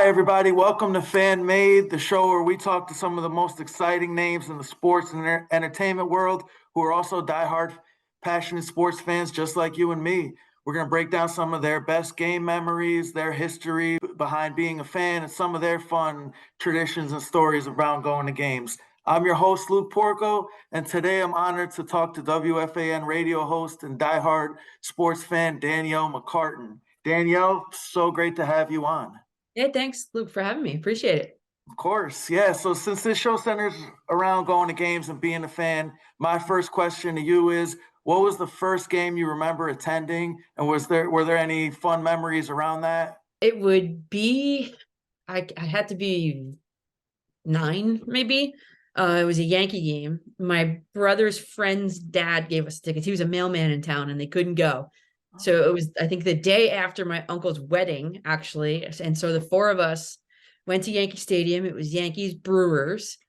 Hi, everybody. Welcome to Fan Made, the show where we talk to some of the most exciting names in the sports and entertainment world who are also diehard, passionate sports fans just like you and me. We're going to break down some of their best game memories, their history behind being a fan, and some of their fun traditions and stories around going to games. I'm your host, Luke Porco, and today I'm honored to talk to WFAN radio host and diehard sports fan Danielle McCartan. Danielle, so great to have you on. Hey, thanks, Luke, for having me. Appreciate it. Of course, yeah. So since this show centers around going to games and being a fan, my first question to you is, what was the first game you remember attending, and were there any fun memories around that? It would be, I had to be 9, maybe. It was a Yankee game. My brother's friend's dad gave us tickets. He was a mailman in town and they couldn't go. So it was, I think, the day after my uncle's wedding, actually. And so the four of us went to Yankee Stadium. It was Yankees Brewers.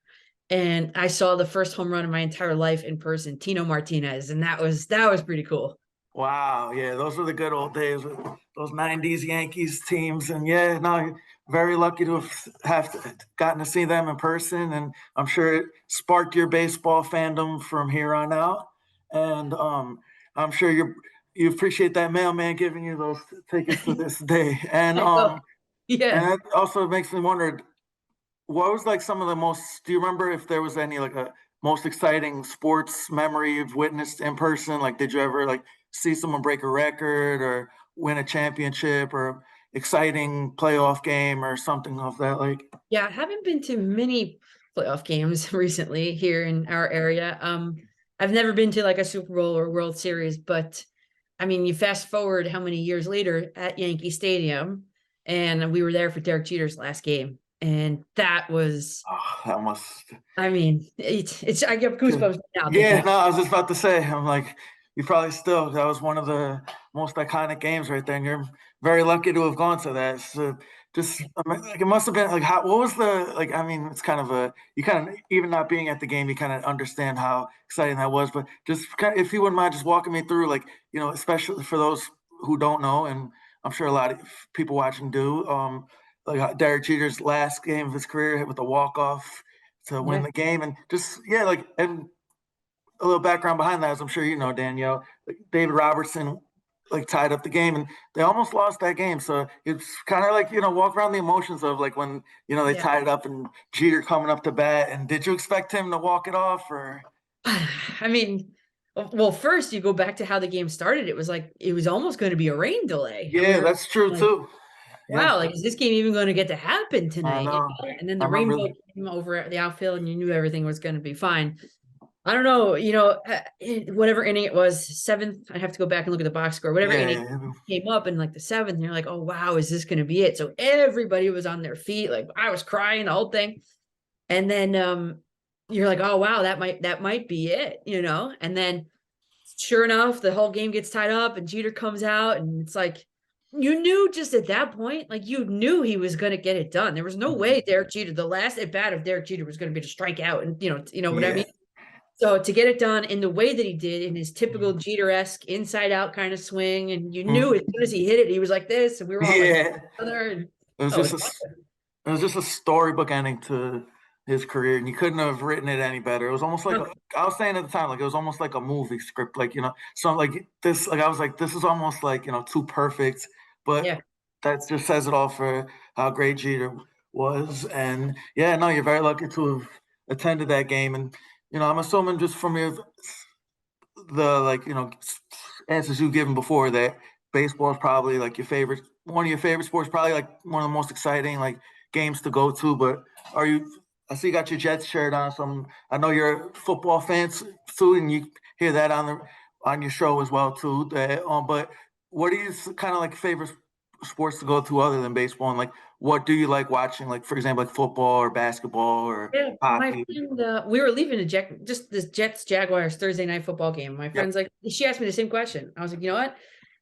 And I saw the first home run of my entire life in person, Tino Martinez, and that was pretty cool. Wow, yeah, those were the good old days with those '90s Yankees teams, and yeah, no, very lucky to have gotten to see them in person, and I'm sure it sparked your baseball fandom from here on out. And I'm sure you appreciate that mailman giving you those tickets to this day. And I know. and Yeah. that also makes me wonder, what was like some of the most, do you remember if there was any like a most exciting sports memory you've witnessed in person? Like, did you ever like see someone break a record or win a championship or exciting playoff game or something of that? Like, Yeah, I haven't been to many playoff games recently here in our area. I've never been to like a Super Bowl or World Series, but I mean, you fast forward how many years later at Yankee Stadium, and we were there for Derek Jeter's last game, and that was, oh, that must. I mean, it's I get goosebumps now thinking Yeah, of no, I was just about to say, I'm like, you probably still, that was one of the most iconic games right there. And you're very lucky to have gone to that. So just, I mean, like, it must have been like, what was the, like, I mean, it's kind of you kind of, even not being at the game, you kind of understand how exciting that was. But just kind of, if you wouldn't mind just walking me through, like, especially for those who don't know, and I'm sure a lot of people watching do, like Derek Jeter's last game of his career with the walk-off to win Yeah. the game, and just yeah, like, and a little background behind that, as I'm sure you know, Danielle, like David Robertson like tied up the game, and they almost lost that game. So it's kind of like walk around the emotions of like when they Yeah. tied it up and Jeter coming up to bat. And did you expect him to walk it off or? I mean, well, first you go back to how the game started. It was like it was almost going to be a rain delay, and we Yeah, were that's true like, too. Yeah, wow, like is this game even going to get to happen I tonight? know. And then I the remember. rainbow came over at the outfield, and you knew everything was going to be fine. I don't know, whatever inning it was, seventh. I have to go back and look at the box score. Whatever inning Yeah, came up in like the seventh, and you're like, oh wow, is this going to be it? So everybody was on their feet, like I was crying the whole thing, and then you're like, oh wow, that might be it. And then sure enough, the whole game gets tied up, and Jeter comes out, and it's like you knew just at that point, like you knew he was going to get it done. There was no way Derek Jeter, the last at bat of Derek Jeter, was going to be to strike out, and you know what I yeah, mean. So to get it done in the way that he did, in his typical Jeter-esque inside out kind of swing, and you knew as soon as he hit it, he was like this, and we were all like, yeah. other, and It was oh, just it's a It was just a storybook ending to his career, and you couldn't have written it any better. It was almost like I was saying at the time, like it was almost like a movie script, like so like this, like I was like, this is almost like too perfect, but yeah, that just says it all for how great Jeter was. And yeah, no, you're very lucky to have attended that game, and I'm assuming just from the answers you've given before that baseball is probably like one of your favorite sports, probably like one of the most exciting like games to go to. But are you? I see you got your Jets shirt on, so I know you're a football fans too, and you hear that on your show as well too. But what are you kind of like favorite sports to go to other than baseball, and like what do you like watching? Like for example, like football or basketball or yeah. My hockey. friend, we were leaving just this Jets Jaguars Thursday night football game. My Yep. friend's like, she asked me the same question. I was like, you know what?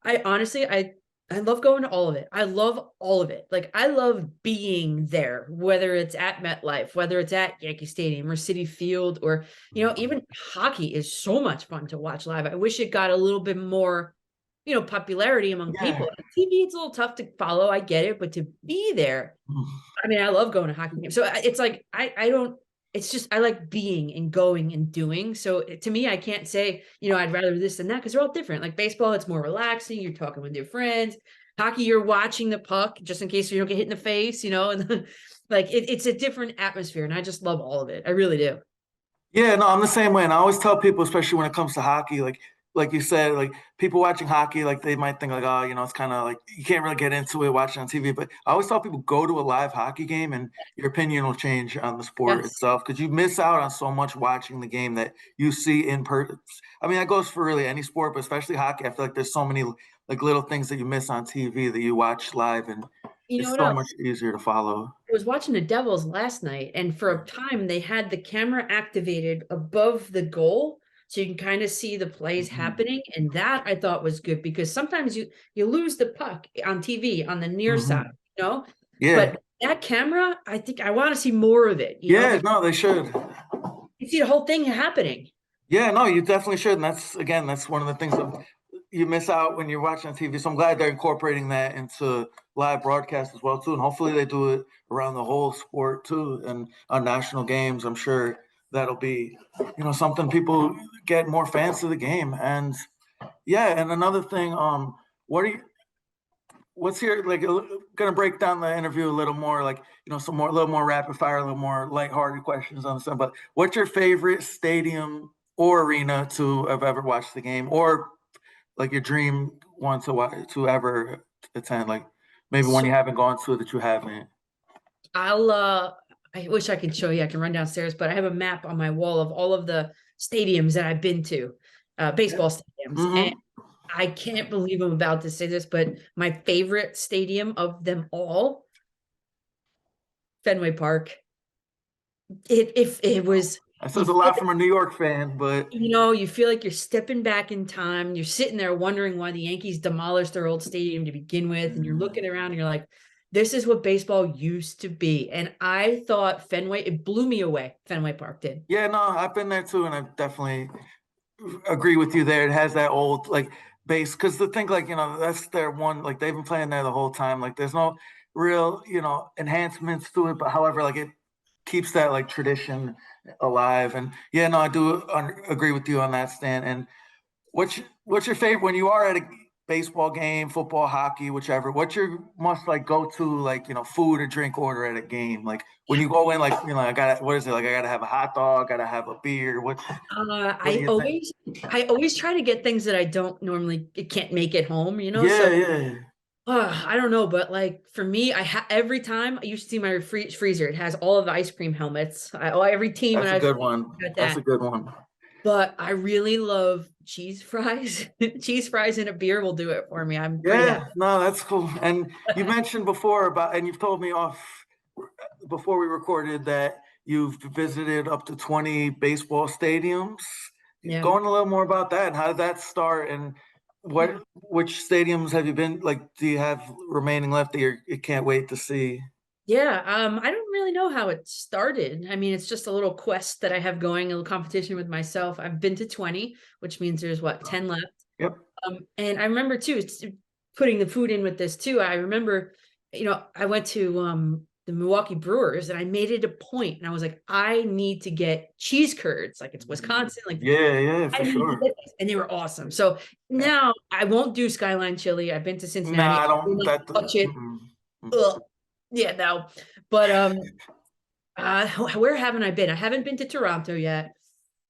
I honestly, I love going to all of it. I love all of it. Like I love being there, whether it's at MetLife, whether it's at Yankee Stadium or City Field, or even hockey is so much fun to watch live. I wish it got a little bit more. popularity among Yeah. people. TV, it's a little tough to follow. I get it, but to be there, I mean, I love going to hockey games. So it's like I don't. It's just I like being and going and doing. So to me, I can't say I'd rather this than that because they're all different. Like baseball, it's more relaxing. You're talking with your friends. Hockey, you're watching the puck just in case you don't get hit in the face. And like it's a different atmosphere, and I just love all of it. I really do. Yeah, no, I'm the same way. And I always tell people, especially when it comes to hockey, like you said, like people watching hockey, like they might think like, oh, it's kind of like you can't really get into it watching on TV. But I always tell people go to a live hockey game and your opinion will change on the sport Yes. itself because you miss out on so much watching the game that you see in person. I mean, that goes for really any sport, but especially hockey. I feel like there's so many like little things that you miss on TV that you watch live, and You know it's what so else? much easier to follow. I was watching the Devils last night, and for a time they had the camera activated above the goal, so you can kind of see the plays Mhm. happening. And that I thought was good because sometimes you lose the puck on TV on the near side, Mhm. you know. Yeah, But that camera, I think I want to see more of it, yeah, because no, they should. you see the whole thing happening. Yeah, no, you definitely should. And that's one of the things that you miss out when you're watching on TV. So I'm glad they're incorporating that into live broadcast as well too. And hopefully they do it around the whole sport too. And on national games, I'm sure that'll be, something people get more fans to the game. And yeah, and another thing, what are you what's your like gonna break down the interview a little more, like a little more rapid fire, a little more lighthearted questions on stuff. But what's your favorite stadium or arena to have ever watched the game, or like your dream one to to ever attend? Like maybe one So you haven't gone to that you haven't. I'll I wish I could show you. I can run downstairs, but I have a map on my wall of all of the stadiums that I've been to, baseball stadiums. And Mm-hmm. I can't believe I'm about to say this, but my favorite stadium of them all, Fenway Park. If it was, That you says a feel, lot from a New York fan, but you feel like you're stepping back in time. You're sitting there wondering why the Yankees demolished their old stadium to begin with, and you're looking around and you're like, this is what baseball used to be. And I thought Fenway, it blew me away. Fenway Park did. yeah, no, I've been there too, and I definitely agree with you there. It has that old like base because the thing, like that's their one. Like they've been playing there the whole time. Like there's no real enhancements to it, but however, like it keeps that like tradition alive. And yeah, no, I do agree with you on that, Stan. And what's your favorite when you are at a baseball game, football, hockey, whichever? What's your must like go to like food or drink order at a game? Like when you go in, like I gotta what is it like? I gotta have a hot dog, gotta have a beer. What do I you think? always try to get things that I don't normally it can't make at home, Yeah, so yeah. I don't know, but like for me, every time I used to see my freezer, it has all of the ice cream helmets. Every team, and That's a I've good one. got That's a that. good one. But I really love cheese fries. Cheese fries and a beer will do it for me. I'm pretty Yeah, happy. no, that's cool. And you mentioned before and you've told me off before we recorded that you've visited up to 20 baseball stadiums. Yeah. Going a little more about that and how did that start and which stadiums have you been like do you have remaining left that you can't wait to see? Yeah, I don't really know how it started. I mean, it's just a little quest that I have going, a little competition with myself. I've been to 20, which means there's what, 10 left. Yep. And I remember too, putting the food in with this too. I remember, I went to the Milwaukee Brewers and I made it a point and I was like, I need to get cheese curds, like it's Wisconsin, like Yeah, yeah, I for need to sure. get this. And they were awesome. So now I won't do Skyline Chili. I've been to Nah, Cincinnati. I I will don't not that touch it. mm-mm. Ugh. Yeah, no. But where haven't I been? I haven't been to Toronto yet.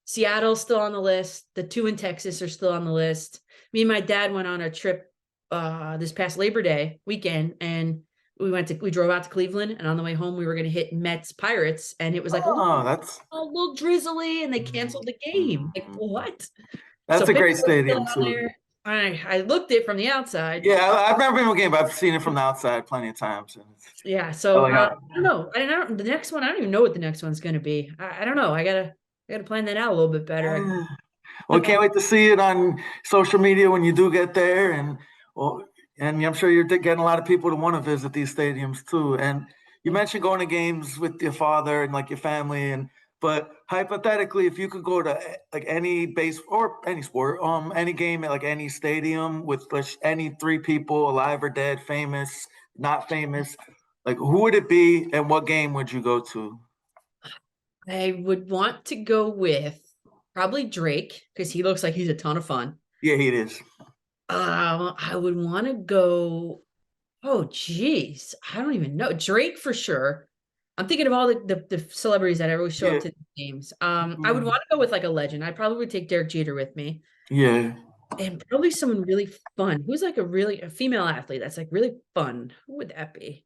Seattle's still on the list. The two in Texas are still on the list. Me and my dad went on a trip this past Labor Day weekend, and we drove out to Cleveland, and on the way home we were gonna hit Mets Pirates, and it was like Oh, that's a little drizzly, and they canceled the game. Like mm. what? So That's a great Pittsburgh's still stadium on too. there. I looked it from the outside. Yeah, I've never been to a game, but I've seen it from the outside plenty of times. And Yeah, I so like I how, don't know. I don't the next one, I don't even know what the next one's gonna be. I don't know. I gotta plan that out a little bit better. yeah. Well, can't wait to see it on social media when you do get there, and well, and I'm sure you're getting a lot of people to want to visit these stadiums too. And you mentioned going to games with your father and like your family, and But hypothetically, if you could go to like any base or any sport, any game at like any stadium with like, any three people, alive or dead, famous, not famous, like who would it be and what game would you go to? I would want to go with probably Drake because he looks like he's a ton of fun. Yeah, he is. I would want to go. Oh, geez, I don't even know. Drake for sure. I'm thinking of all the celebrities that always show up Yeah. to the games. I would Mhm. want to go with like a legend. I probably would take Derek Jeter with me, Yeah. and probably someone really fun. Who's like a female athlete that's like really fun. Who would that be?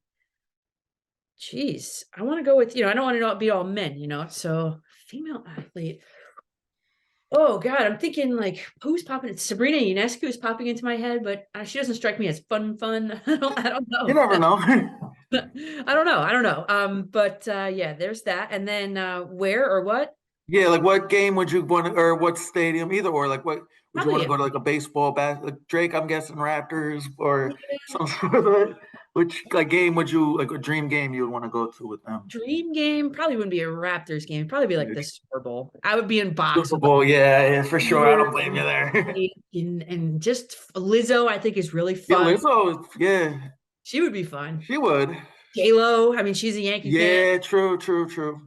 Jeez, I want to go with, I don't want to be all men, so female athlete. Oh God, I'm thinking like who's popping? Sabrina Ionescu is popping into my head, but she doesn't strike me as fun. I don't You know. never know. I don't know. But yeah, there's that. And then where or what? Yeah, like what game would you want to, or what stadium, either or like what would you want Probably to a go to like a baseball bat like Drake, I'm guessing Raptors or yeah, some sort of which like game would you like a dream game you would want to go to with them? dream game. Probably wouldn't be a Raptors game. Probably be like Yeah. the Super Bowl. I would be in box Super with like Bowl, yeah, yeah, for sure. I don't blame you literally there. and just Lizzo, I think is really Yeah, fun. Lizzo, yeah, She would be fun. she would. J-Lo, I mean, she's a Yankee fan. Yeah, true, true, true.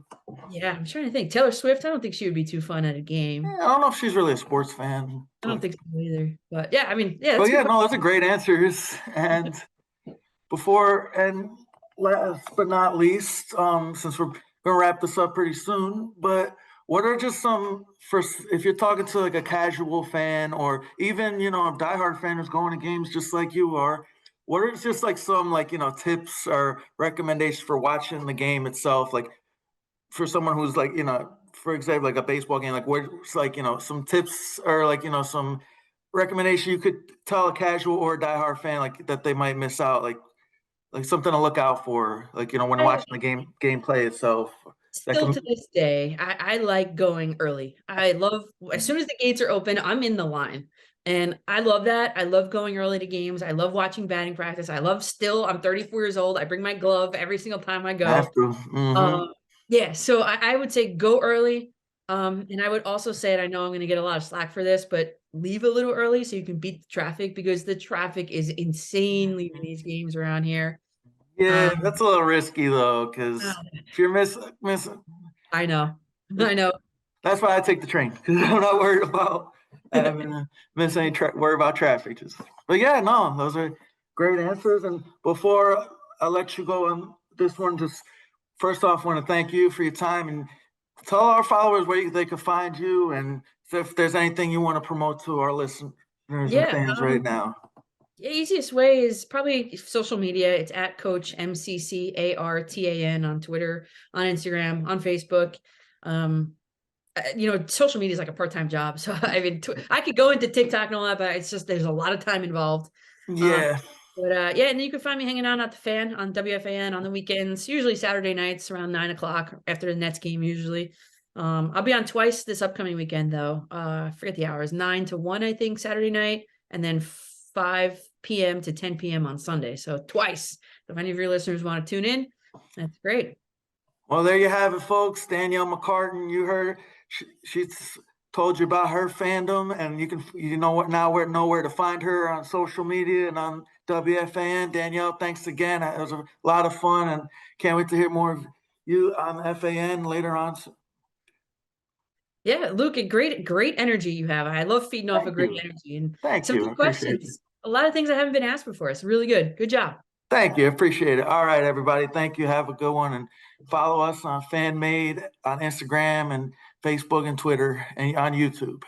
Yeah, I'm trying to think. Taylor Swift, I don't think she would be too fun at a game. Yeah, I don't know if she's really a sports fan, I don't think so either. But yeah, I mean, yeah, but that's a good yeah, no, question. those are great answers. And before and last but not least, since we're gonna wrap this up pretty soon, but what are just some first if you're talking to like a casual fan or even a diehard fan who's going to games just like you are, what are just like some like tips or recommendations for watching the game itself? Like for someone who's like for example, like a baseball game, like what's like some tips or like some recommendation you could tell a casual or a diehard fan like that they might miss out, like something to look out for, like when watching the gameplay itself. That Still can, to this day, I like going early. I love as soon as the gates are open, I'm in the line. And I love that. I love going early to games. I love watching batting practice. I'm 34 years old. I bring my glove every single time I have go. to. Hmm. Yeah, so I would say go early. And I would also say, and I know I'm going to get a lot of slack for this, but leave a little early so you can beat the traffic because the traffic is insane leaving these games around here. Yeah, Um, that's a little risky though, because uh, if you're missing, I know, I know. that's why I take the train because I'm not worried about having to miss any worry about traffic. Just, but yeah, no, those are great answers. And before I let you go on this one, just first off, want to thank you for your time and tell our followers where they can find you and if there's anything you want to promote to our listeners and Yeah. fans right now. The easiest way is probably social media. It's at Coach MCCARTAN on Twitter, on Instagram, on Facebook. Social media is like a part-time job. So I mean, I could go into TikTok and all that, but it's just there's a lot of time involved. Um, Yeah, but yeah, and then you can find me hanging out at the fan on WFAN on the weekends, usually Saturday nights around 9 o'clock after the Nets game, usually. I'll be on twice this upcoming weekend though. I forget the hours, 9 to 1, I think, Saturday night, and then 5 p.m. to 10 p.m. on Sunday. So twice. If any of your listeners want to tune in, that's great. well, there you have it, folks. Danielle McCartan, you heard she's told you about her fandom, and you know what now where know where to find her on social media and on WFAN. Danielle, thanks again. It was a lot of fun, and can't wait to hear more of you on FAN later on. Yeah, Luke, a great energy you have. I love feeding off a Thank great you, energy and thank some you. good I appreciate you. questions. A lot of things I haven't been asked before. It's really good. Good job. Thank you, appreciate it. All right, everybody, thank you. Have a good one, and follow us on FanMade on Instagram and Facebook and Twitter and on YouTube.